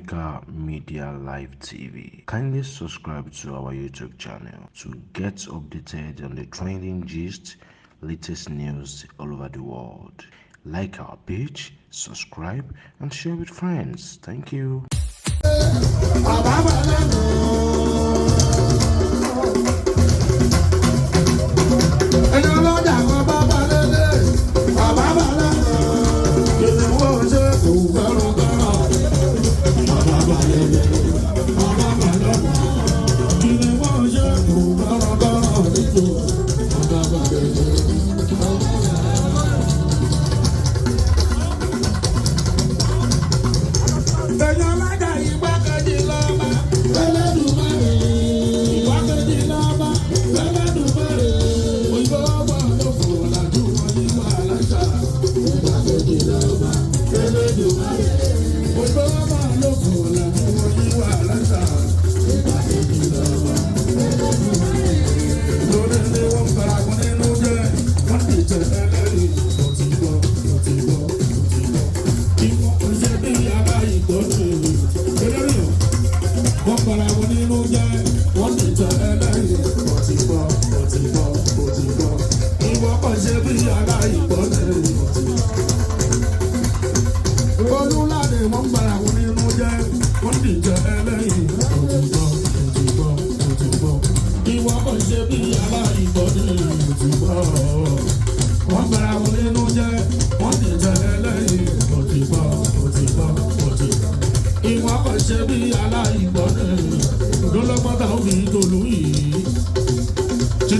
Africa Media Live TV. Kindly subscribe to our YouTube channel to get updated on the trending gist, latest news all over the world. Like our page, subscribe, and share with friends. Thank you.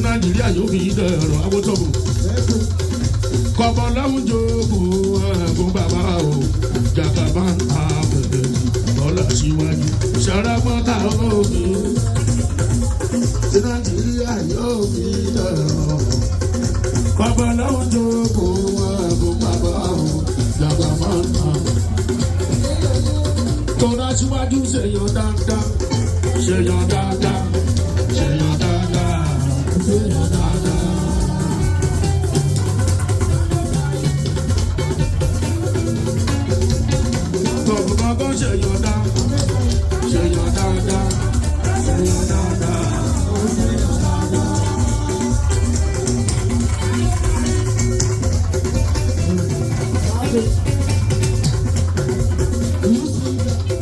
Nàìjíríà yóò fi dẹ̀rọ̀ awótọ́bù kọ́bọ̀ láwùjọ ògùn bàbá o jàkàbá àbẹ̀bẹ̀ bọ́lá síwájú ṣàràpọ̀tà òbí tí Nàìjíríà yóò fi dẹ̀rọ̀ kọ́bọ̀ láwùjọ ògùn bàbá o jàkàbá tọ́lá síwájú ṣèyàn dáadáa ṣèyàn dáadáa ṣèyàn dáadáa.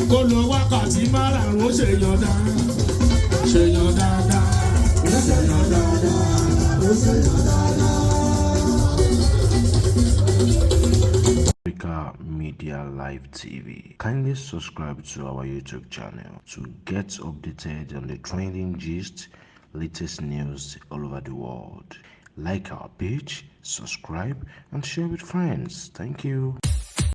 Kó lo wákàtí márùn-ún ṣèyàn dáadáa, ṣèyàn dáadáa, ṣèyàn dáadáa, ṣèyàn dáadáa. Africa Media Live TV. Kindly subscribe to our YouTube channel to get updated on the trending gist, latest news all over the world. Like our page, subscribe, and share with friends. Thank you.